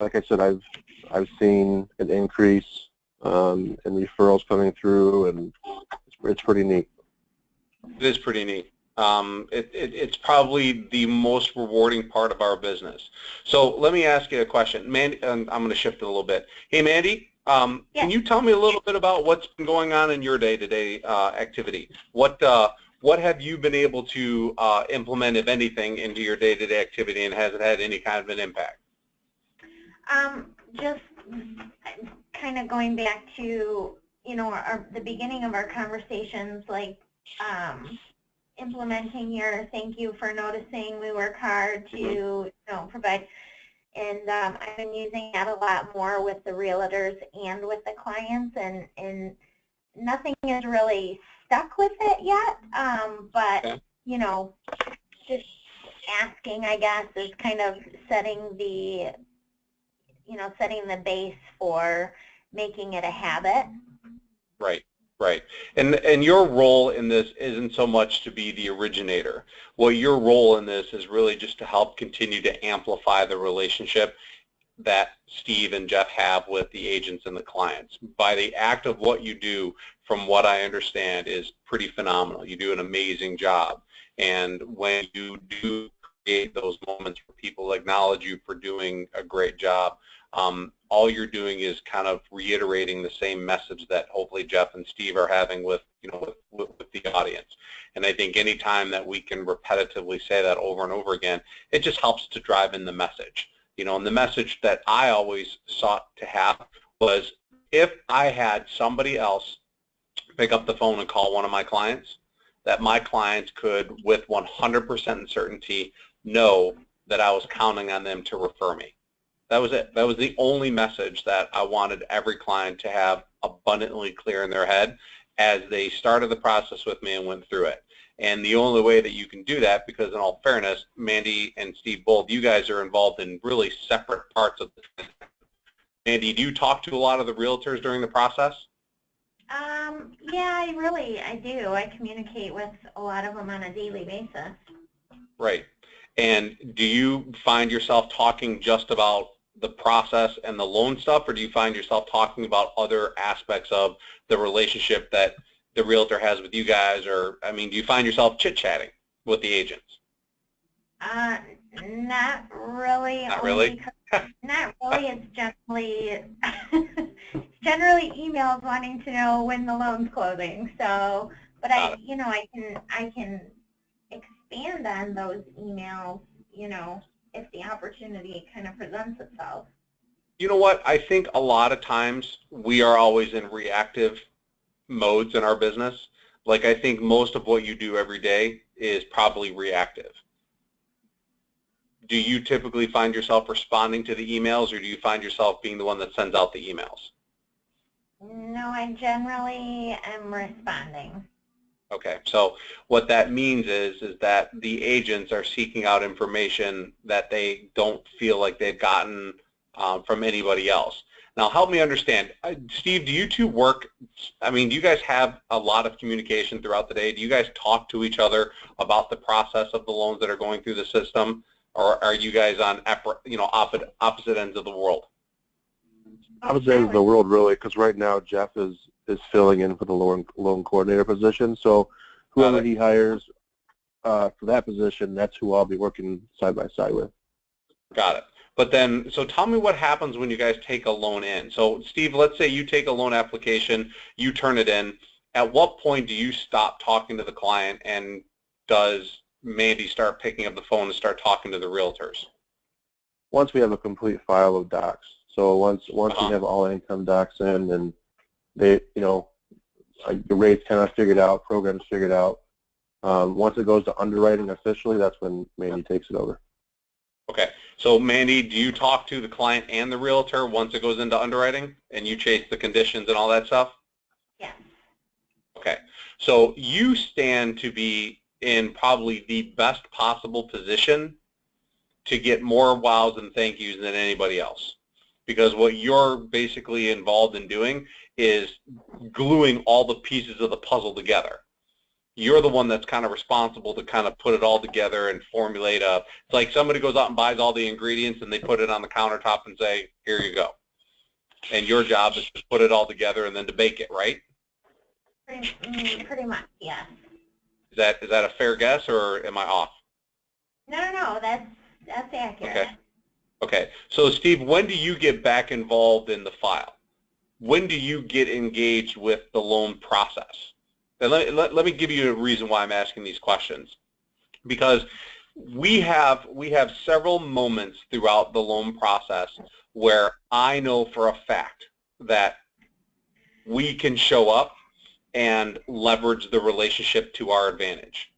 like I said, I've seen an increase in referrals coming through, and it's pretty neat. It is pretty neat. It's probably the most rewarding part of our business. So let me ask you a question. Mandy, and I'm going to shift it a little bit. Hey, Mandy, Yes. Can you tell me a little bit about what's been going on in your day-to-day activity? What have you been able to implement, if anything, into your day-to-day activity, and has it had any kind of an impact? Just kind of going back to, the beginning of our conversations, like implementing your thank you for noticing, we work hard to provide, and I've been using that a lot more with the realtors and with the clients, and nothing is really stuck with it yet, but okay. Just asking, I guess, is kind of setting the base for making it a habit. Right. Right. And your role in this isn't so much to be the originator. Well, your role in this is really just to help continue to amplify the relationship that Steve and Jeff have with the agents and the clients. By the act of what you do, from what I understand, is pretty phenomenal. You do an amazing job. And when you do create those moments where people acknowledge you for doing a great job, all you're doing is kind of reiterating the same message that hopefully Jeff and Steve are having with the audience. And I think any time that we can repetitively say that over and over again, it just helps to drive in the message. And the message that I always sought to have was, if I had somebody else pick up the phone and call one of my clients, that my clients could, with 100% certainty, know that I was counting on them to refer me. That was it. That was the only message that I wanted every client to have abundantly clear in their head as they started the process with me and went through it. And the only way that you can do that, because in all fairness, Mandy and Steve, both you guys are involved in really separate parts of the transaction. Mandy, do you talk to a lot of the realtors during the process? Yeah, I do. I communicate with a lot of them on a daily basis. Right. And do you find yourself talking just about the process and the loan stuff, or do you find yourself talking about other aspects of the relationship that the realtor has with you guys? Or, I mean, do you find yourself chit-chatting with the agents? Not really. Not really? Not really. It's generally emails wanting to know when the loan's closing. So, but I can expand on those emails, if the opportunity kind of presents itself. You know what? I think a lot of times we are always in reactive modes in our business. Like, I think most of what you do every day is probably reactive. Do you typically find yourself responding to the emails, or do you find yourself being the one that sends out the emails? No, I generally am responding. Okay, so what that means is that the agents are seeking out information that they don't feel like they've gotten from anybody else. Now, help me understand. Steve, do you two work, I mean, do you guys have a lot of communication throughout the day? Do you guys talk to each other about the process of the loans that are going through the system, or are you guys on opposite ends of the world? Opposite ends of the world, really, because right now Jeff is filling in for the loan coordinator position. So whoever he hires for that position, that's who I'll be working side by side with. Got it. But then, so tell me what happens when you guys take a loan in. So Steve, let's say you take a loan application, you turn it in. At what point do you stop talking to the client, and does Mandy start picking up the phone and start talking to the realtors? Once we have a complete file of docs. So once we have all income docs in, and they, the rates kind of figured out, programs figured out. Once it goes to underwriting officially, that's when Mandy takes it over. Okay. So Mandy, do you talk to the client and the realtor once it goes into underwriting, and you chase the conditions and all that stuff? Yes. Okay. So you stand to be in probably the best possible position to get more wows and thank yous than anybody else. Because what you're basically involved in doing is gluing all the pieces of the puzzle together. you're the one that's kind of responsible to kind of put it all together and formulate a, it's like somebody goes out and buys all the ingredients and they put it on the countertop and say, here you go. And your job is to put it all together and then to bake it, right? Pretty much, yeah. Is that a fair guess, or am I off? No, that's accurate. Okay. Okay. So Steve, when do you get back involved in the file? When do you get engaged with the loan process? And let me give you a reason why I'm asking these questions. Because we have several moments throughout the loan process where I know for a fact that we can show up and leverage the relationship to our advantage.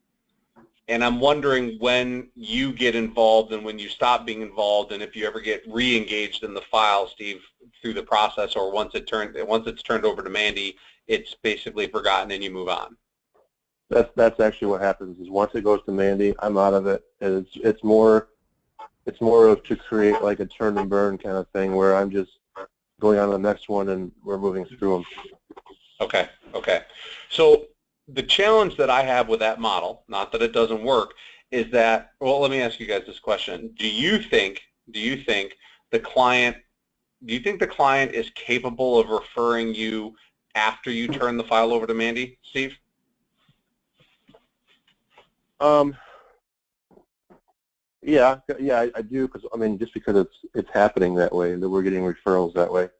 And I'm wondering when you get involved and when you stop being involved, and if you ever get re-engaged in the file, Steve, through the process, or once it's turned over to Mandy, it's basically forgotten and you move on. That's actually what happens. Is once it goes to Mandy, I'm out of it. And it's more of to create like a turn and burn kind of thing where I'm just going on to the next one and we're moving through them. Okay. Okay. So the challenge that I have with that model, not that it doesn't work, is that, well, let me ask you guys this question. Do you think the client is capable of referring you after you turn the file over to Mandy, Steve? Yeah, I do, because I mean, just because it's happening that way, that we're getting referrals that way.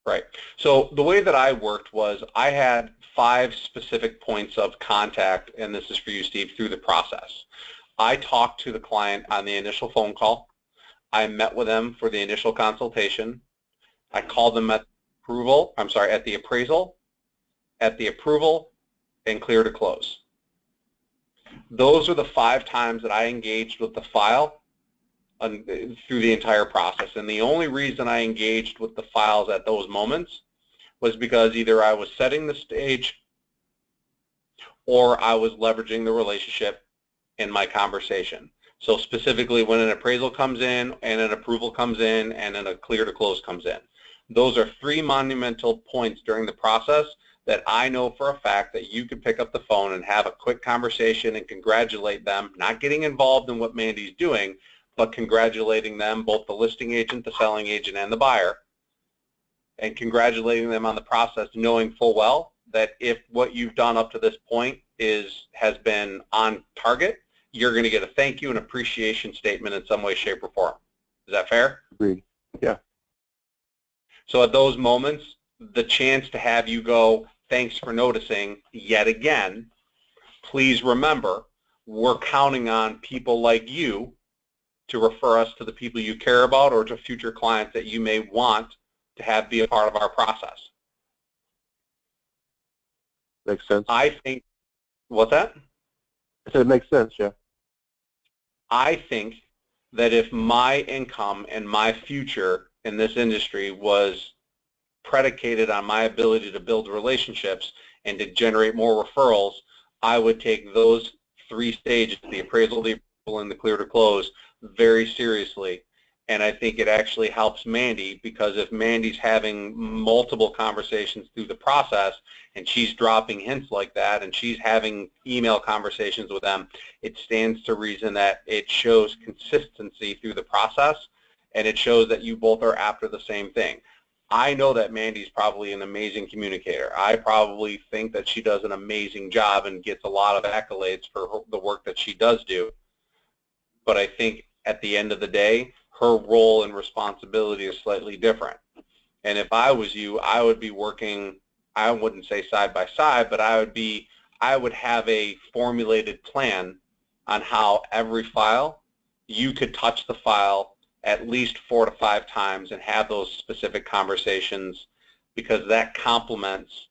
Right. So the way that I worked was I had 5 specific points of contact, and this is for you, Steve, through the process. I talked to the client on the initial phone call. I met with them for the initial consultation. I called them at the appraisal, and clear to close. Those are the 5 times that I engaged with the file through the entire process. And the only reason I engaged with the files at those moments was because either I was setting the stage or I was leveraging the relationship in my conversation. So specifically when an appraisal comes in and an approval comes in and then a clear to close comes in. Those are 3 monumental points during the process that I know for a fact that you could pick up the phone and have a quick conversation and congratulate them, not getting involved in what Mandy's doing, but congratulating them, both the listing agent, the selling agent, and the buyer, and congratulating them on the process, knowing full well that if what you've done up to this point has been on target, you're going to get a thank you and appreciation statement in some way, shape, or form. Is that fair? Agreed. Yeah. So at those moments, the chance to have you go, thanks for noticing, yet again, please remember, we're counting on people like you to refer us to the people you care about or to future clients that you may want to have be a part of our process. Makes sense. I think, what's that? I said it makes sense, yeah. I think that if my income and my future in this industry was predicated on my ability to build relationships and to generate more referrals, I would take those 3 stages, the appraisal, the approval, and the clear to close, very seriously. And I think it actually helps Mandy, because if Mandy's having multiple conversations through the process and she's dropping hints like that and she's having email conversations with them, it stands to reason that it shows consistency through the process, and it shows that you both are after the same thing. I know that Mandy's probably an amazing communicator. I probably think that she does an amazing job and gets a lot of accolades for the work that she does do. But I think at the end of the day, her role and responsibility is slightly different. And if I was you, I would be working, I wouldn't say side by side, but I would have a formulated plan on how every file, you could touch the file at least 4 to 5 times and have those specific conversations, because that complements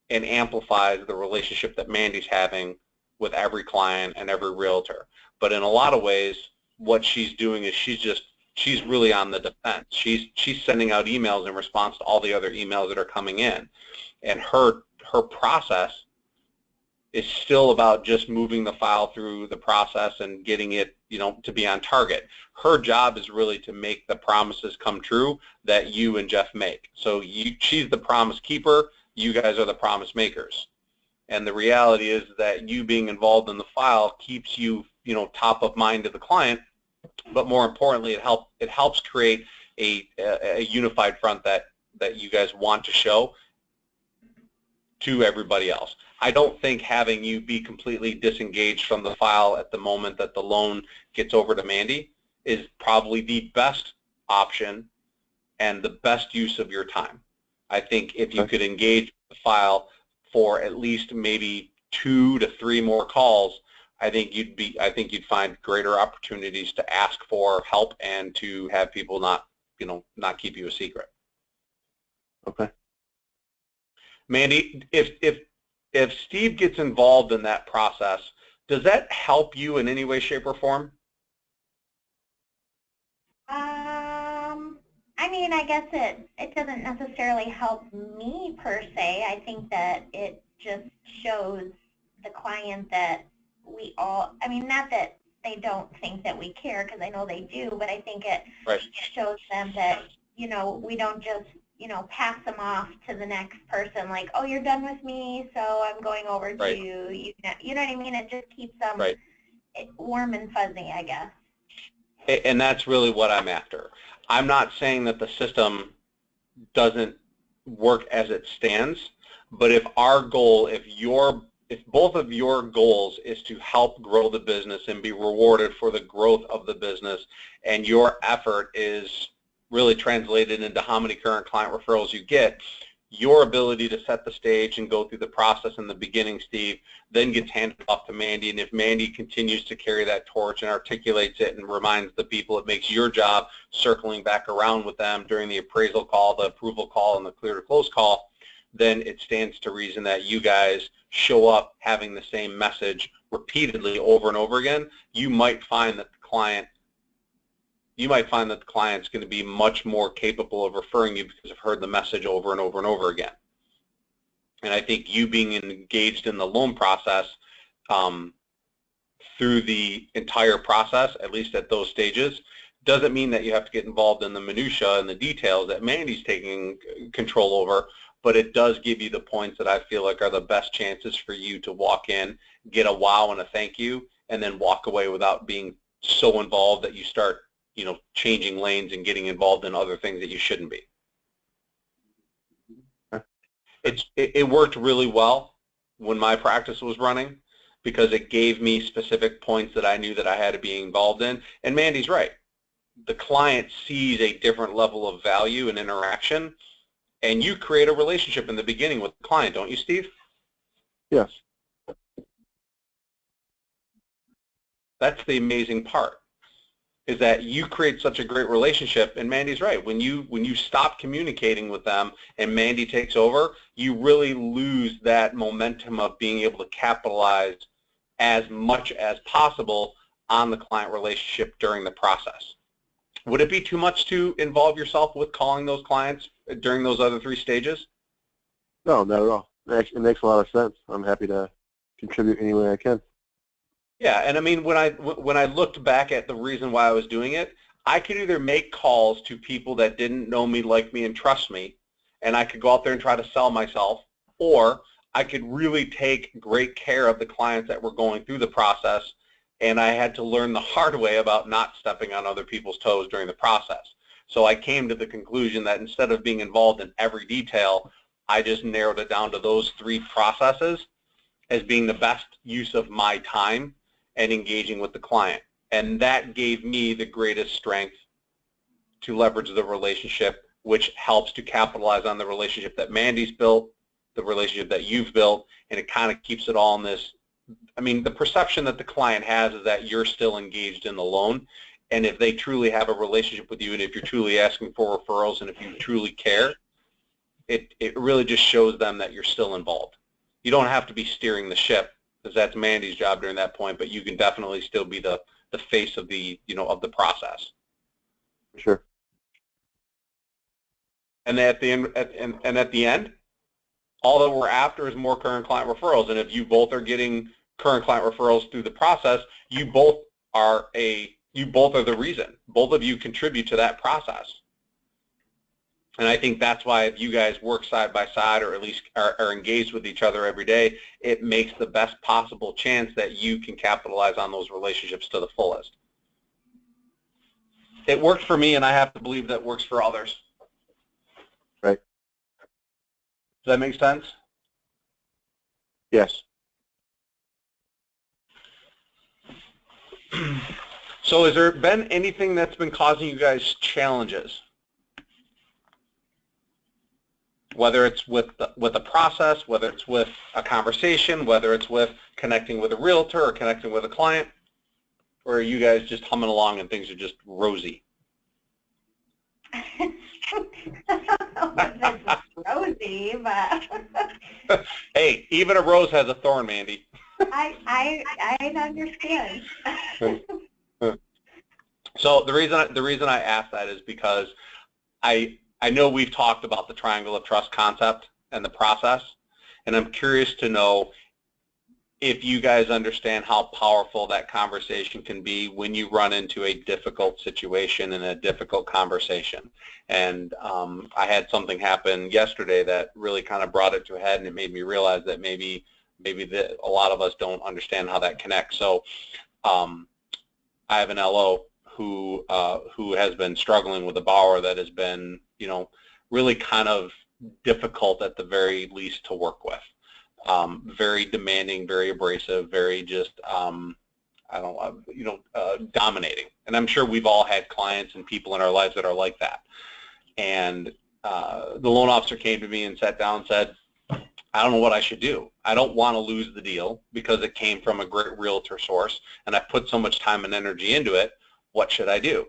and amplifies the relationship that Mandy's having with every client and every realtor. But in a lot of ways, what she's doing is she's really on the defense. She's sending out emails in response to all the other emails that are coming in. And her process is still about just moving the file through the process and getting it, to be on target. Her job is really to make the promises come true that you and Jeff make. So she's the promise keeper. You guys are the promise makers. And the reality is that you being involved in the file keeps you, top of mind to the client. But more importantly, it helps create a unified front that you guys want to show to everybody else. I don't think having you be completely disengaged from the file at the moment that the loan gets over to Mandy is probably the best option and the best use of your time. I think if you could engage the file for at least maybe 2 to 3 more calls, I think you'd find greater opportunities to ask for help and to have people not keep you a secret. Okay. Mandy, if Steve gets involved in that process, does that help you in any way, shape, or form? I mean, I guess it doesn't necessarily help me per se. I think that it just shows the client that we all, I mean, not that they don't think that we care, because I know they do, but I think it shows them that, we don't just, pass them off to the next person like, oh, you're done with me, so I'm going over to you. You know what I mean? It just keeps them warm and fuzzy, I guess. And that's really what I'm after. I'm not saying that the system doesn't work as it stands, but if our goal, if both of your goals is to help grow the business and be rewarded for the growth of the business, and your effort is really translated into how many current client referrals you get, your ability to set the stage and go through the process in the beginning, Steve, then gets handed off to Mandy. And if Mandy continues to carry that torch and articulates it and reminds the people, it makes your job circling back around with them during the appraisal call, the approval call, and the clear to close call, then it stands to reason that you guys show up having the same message repeatedly over and over again. You might find that the client's going to be much more capable of referring you because they've heard the message over and over and over again. And I think you being engaged in the loan process through the entire process, at least at those stages, doesn't mean that you have to get involved in the minutia and the details that Mandy's taking control over, but it does give you the points that I feel like are the best chances for you to walk in, get a wow and a thank you, and then walk away without being so involved that you start changing lanes and getting involved in other things that you shouldn't be. It worked really well when my practice was running because it gave me specific points that I knew that I had to be involved in. And Mandy's right. The client sees a different level of value and interaction, and you create a relationship in the beginning with the client, don't you, Steve? Yes. That's the amazing part, is that you create such a great relationship. And Mandy's right. When you stop communicating with them and Mandy takes over, you really lose that momentum of being able to capitalize as much as possible on the client relationship during the process. Would it be too much to involve yourself with calling those clients during those other 3 stages? No, not at all. It makes a lot of sense. I'm happy to contribute any way I can. Yeah, and I mean, when I looked back at the reason why I was doing it, I could either make calls to people that didn't know me, like me, and trust me, and I could go out there and try to sell myself, or I could really take great care of the clients that were going through the process, and I had to learn the hard way about not stepping on other people's toes during the process. So I came to the conclusion that instead of being involved in every detail, I just narrowed it down to those 3 processes as being the best use of my time and engaging with the client. And that gave me the greatest strength to leverage the relationship, which helps to capitalize on the relationship that Mandy's built, the relationship that you've built, and it kind of keeps it all in this. I mean, the perception that the client has is that you're still engaged in the loan, and if they truly have a relationship with you, and if you're truly asking for referrals, and if you truly care, it really just shows them that you're still involved. You don't have to be steering the ship, because that's Mandy's job during that point, but you can definitely still be the face of the of the process. Sure. And at the end, all that we're after is more current client referrals. And if you both are getting current client referrals through the process, you both are the reason. Both of you contribute to that process. And I think that's why if you guys work side by side, or at least are engaged with each other every day, it makes the best possible chance that you can capitalize on those relationships to the fullest. It worked for me, and I have to believe that works for others. Right. Does that make sense? Yes. So has there been anything that's been causing you guys challenges? Whether it's with a process, whether it's with a conversation, whether it's with connecting with a realtor or connecting with a client, or are you guys just humming along and things are just rosy? I don't know if it's rosy, but Hey, even a rose has a thorn, Mandy. I understand. So the reason I ask that is because I know we've talked about the triangle of trust concept and the process, and I'm curious to know if you guys understand how powerful that conversation can be when you run into a difficult situation and a difficult conversation. And I had something happen yesterday that really kind of brought it to a head, and it made me realize that maybe a lot of us don't understand how that connects. So I have an LO who has been struggling with a borrower that has been, really kind of difficult at the very least to work with. Very demanding, very abrasive, very just, dominating. And I'm sure we've all had clients and people in our lives that are like that. And the loan officer came to me and sat down and said, I don't know what I should do. I don't want to lose the deal because it came from a great realtor source, and I put so much time and energy into it. What should I do?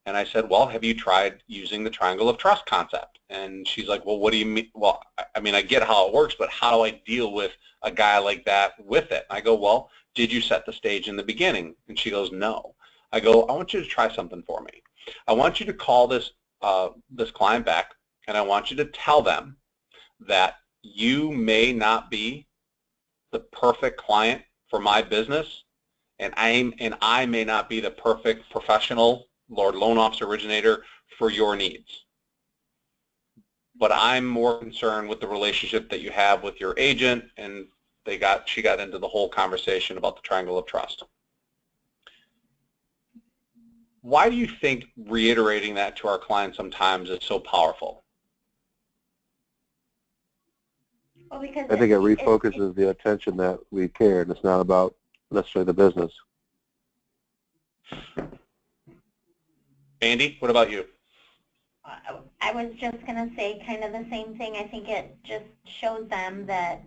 And I said, well, have you tried using the triangle of trust concept? And she's like, well, what do you mean? Well, I mean, I get how it works, but how do I deal with a guy like that with it? I go, well, did you set the stage in the beginning? And she goes, no. I go, I want you to try something for me. I want you to call this client back, and I want you to tell them that you may not be the perfect client for my business, and I may not be the perfect professional loan officer originator for your needs. But I'm more concerned with the relationship that you have with your agent, and she got into the whole conversation about the triangle of trust. Why do you think reiterating that to our clients sometimes is so powerful? Well, because I think it refocuses the attention that we care, and it's not about necessarily the business. Andy, what about you? I was just going to say kind of the same thing. I think it just shows them that,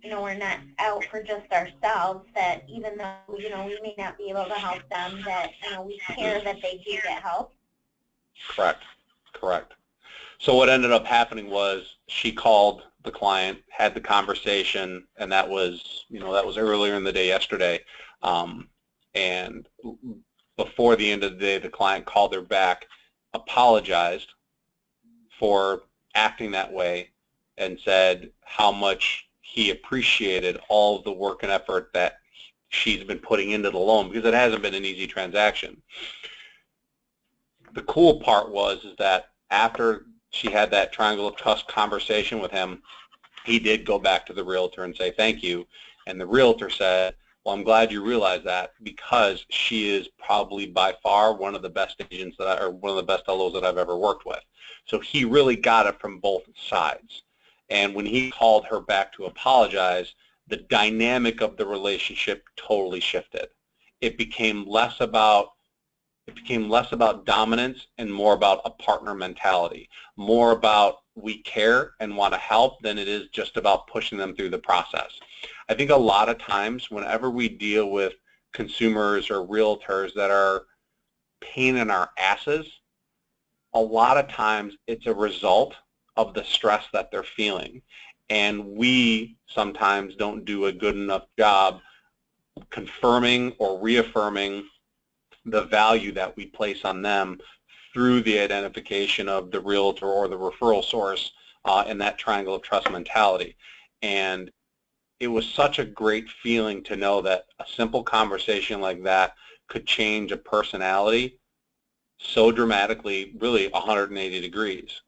we're not out for just ourselves, that even though, we may not be able to help them, that, we care that they do get help. Correct. So what ended up happening was she called the client, had the conversation, and that was earlier in the day yesterday. And before the end of the day, the client called her back, apologized for acting that way, and said how much he appreciated all of the work and effort that she's been putting into the loan, because it hasn't been an easy transaction. The cool part was that after she had that triangle of trust conversation with him, he did go back to the realtor and say thank you, and the realtor said, well, I'm glad you realized that, because she is probably by far one of the best agents or one of the best LOs that I've ever worked with. So he really got it from both sides. And when he called her back to apologize, the dynamic of the relationship totally shifted. It became less about dominance and more about a partner mentality, more about we care and want to help than it is just about pushing them through the process. I think a lot of times whenever we deal with consumers or realtors that are pain in our asses, a lot of times it's a result of the stress that they're feeling. And we sometimes don't do a good enough job confirming or reaffirming the value that we place on them through the identification of the realtor or the referral source in that triangle of trust mentality. And it was such a great feeling to know that a simple conversation like that could change a personality so dramatically, really 180 degrees.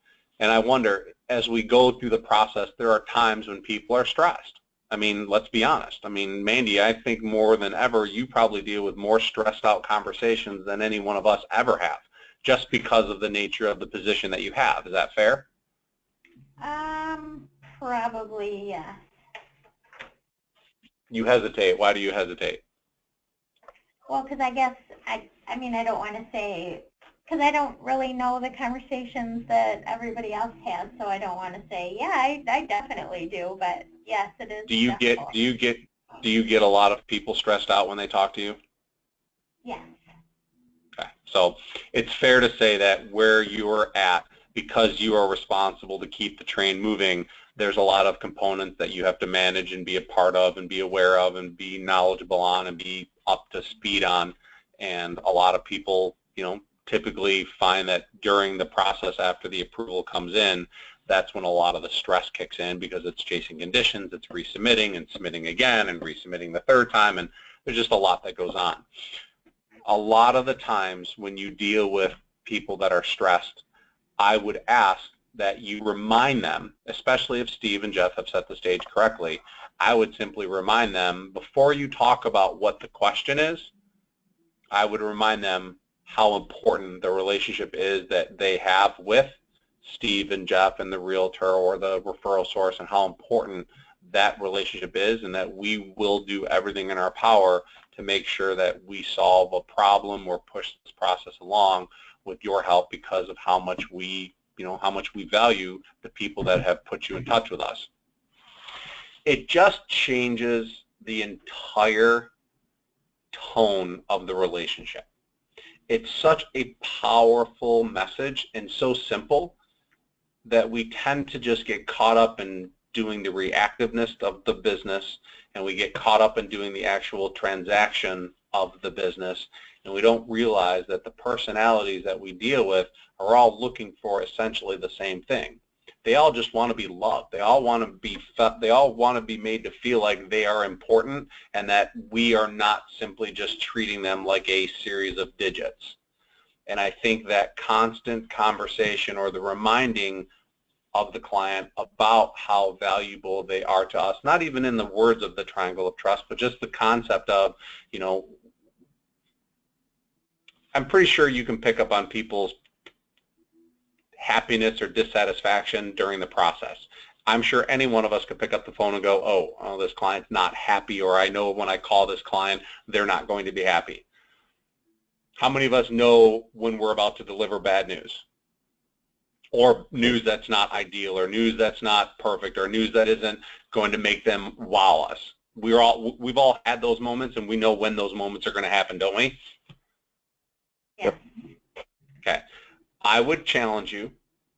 And I wonder, as we go through the process, there are times when people are stressed. I mean, let's be honest. I mean, Mandy, I think more than ever, you probably deal with more stressed out conversations than any one of us ever have, just because of the nature of the position that you have. Is that fair? Probably, yes. You hesitate. Why do you hesitate? Well, because I guess, I mean, I don't want to say, because I don't really know the conversations that everybody else has, so I don't want to say, yeah, I definitely do, but yes, it is. Do you get a lot of people stressed out when they talk to you? Yes. Okay. So it's fair to say that where you're at, because you are responsible to keep the train moving, there's a lot of components that you have to manage and be a part of and be aware of and be knowledgeable on and be up to speed on. And a lot of people, you know, typically find that during the process after the approval comes in, that's when a lot of the stress kicks in, because it's chasing conditions, it's resubmitting and submitting again and resubmitting the third time, and there's just a lot that goes on. A lot of the times when you deal with people that are stressed, I would ask that you remind them, especially if Steve and Jeff have set the stage correctly, I would simply remind them, before you talk about what the question is, I would remind them how important the relationship is that they have with Steve and Jeff and the realtor or the referral source, and how important that relationship is, and that we will do everything in our power to make sure that we solve a problem or push this process along with your help, because of how much we, you know, how much we value the people that have put you in touch with us. It just changes the entire tone of the relationship. It's such a powerful message and so simple that we tend to just get caught up in doing the reactiveness of the business, and we get caught up in doing the actual transaction of the business, and we don't realize that the personalities that we deal with are all looking for essentially the same thing. They all just want to be loved. They all want to be made to feel like they are important, and that we are not simply just treating them like a series of digits. And I think that constant conversation, or the reminding of the client about how valuable they are to us, not even in the words of the triangle of trust, but just the concept of, you know, I'm pretty sure you can pick up on people's happiness or dissatisfaction during the process. I'm sure any one of us could pick up the phone and go, oh, this client's not happy, or I know when I call this client, they're not going to be happy. How many of us know when we're about to deliver bad news, or news that's not ideal, or news that's not perfect, or news that isn't going to make them wow us? We've all had those moments, and we know when those moments are going to happen, don't we? Yeah. Okay. I would challenge you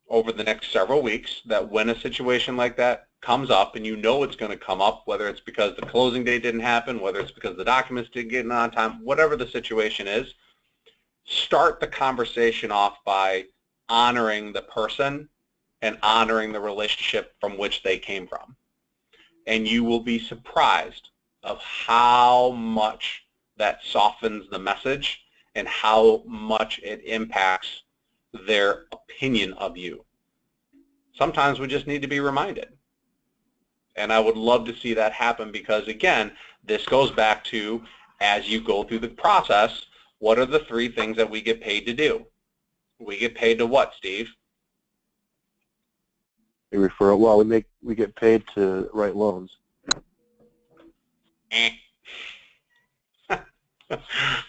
over the next several weeks that when a situation like that comes up, and you know it's going to come up, whether it's because the closing date didn't happen, whether it's because the documents didn't get in on time, whatever the situation is, start the conversation off by honoring the person and honoring the relationship from which they came from. And you will be surprised of how much that softens the message and how much it impacts their opinion of you. Sometimes we just need to be reminded. And I would love to see that happen, because, again, this goes back to, as you go through the process, what are the 3 things that we get paid to do? We get paid to what, Steve? We refer. Well, we get paid to write loans.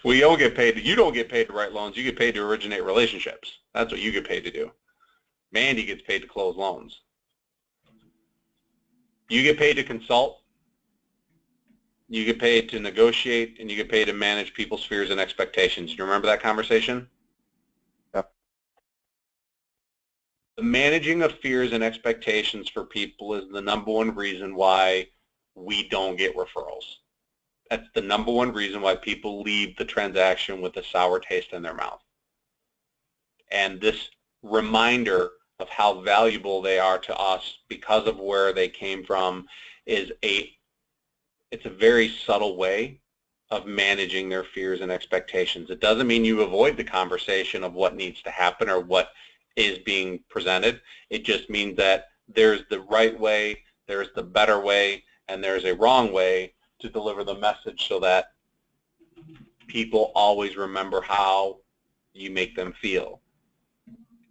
We don't get paid. You don't get paid to write loans. You get paid to originate relationships. That's what you get paid to do. Mandy gets paid to close loans. You get paid to consult. You get paid to negotiate, and you get paid to manage people's fears and expectations. Do you remember that conversation? Yep. The managing of fears and expectations for people is the #1 reason why we don't get referrals. That's the #1 reason why people leave the transaction with a sour taste in their mouth. And this reminder of how valuable they are to us because of where they came from is it's a very subtle way of managing their fears and expectations. It doesn't mean you avoid the conversation of what needs to happen or what is being presented. It just means that there's the right way, there's the better way, and there's a wrong way to deliver the message so that people always remember how you make them feel.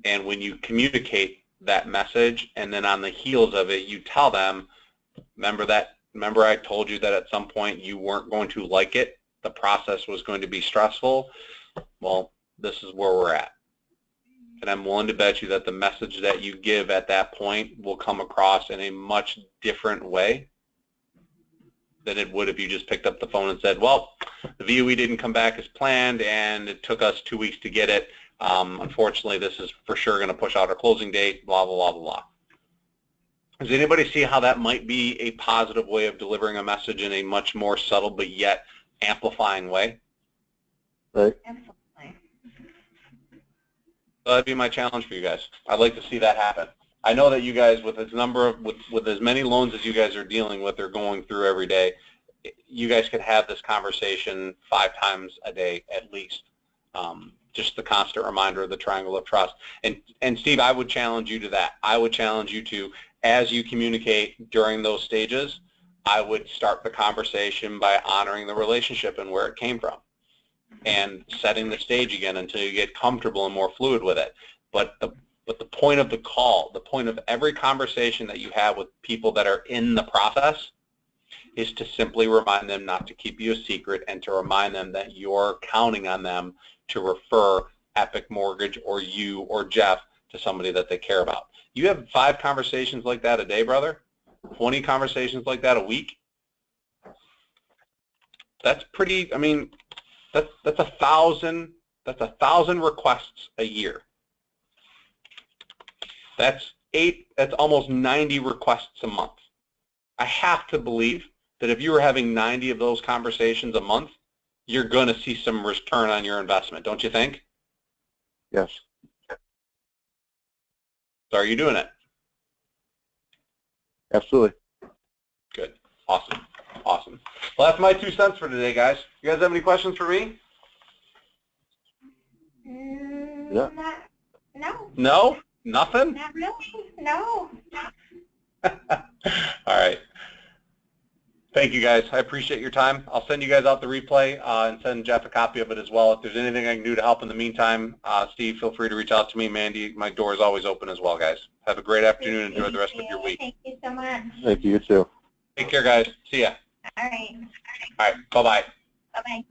And when you communicate that message and then on the heels of it you tell them, remember I told you that at some point you weren't going to like it, the process was going to be stressful, well, this is where we're at. And I'm willing to bet you that the message that you give at that point will come across in a much different way than it would if you just picked up the phone and said, well, the VOE didn't come back as planned and it took us 2 weeks to get it. Unfortunately, this is for sure going to push out our closing date, blah, blah, blah, blah, blah. Does anybody see how that might be a positive way of delivering a message in a much more subtle but yet amplifying way? Right. Absolutely. So that'd be my challenge for you guys. I'd like to see that happen. I know that you guys, with with as many loans as you guys are dealing with or going through every day, you guys could have this conversation 5 times a day at least. Just the constant reminder of the triangle of trust. And Steve, I would challenge you to that. I would challenge you to, as you communicate during those stages, I would start the conversation by honoring the relationship and where it came from, and setting the stage again until you get comfortable and more fluid with it. But the point of the call, the point of every conversation that you have with people that are in the process is to simply remind them not to keep you a secret and to remind them that you're counting on them to refer Epic Mortgage or you or Jeff to somebody that they care about. You have 5 conversations like that a day, brother? 20 conversations like that a week? That's pretty, I mean, that's 1,000 requests a year. That's almost 90 requests a month. I have to believe that if you were having 90 of those conversations a month, you're going to see some return on your investment, don't you think? Yes. So are you doing it? Absolutely. Good. Awesome. Awesome. Well, that's my 2 cents for today, guys. You guys have any questions for me? Yeah. No. No? Nothing? Not really. No. All right. Thank you, guys. I appreciate your time. I'll send you guys out the replay and send Jeff a copy of it as well. If there's anything I can do to help in the meantime, Steve, feel free to reach out to me. Mandy, my door is always open as well, guys. Have a great afternoon. Enjoy the rest of your week. Thank you so much. Thank you. You too. Take care, guys. See ya. All right. All right. Bye-bye. Bye-bye.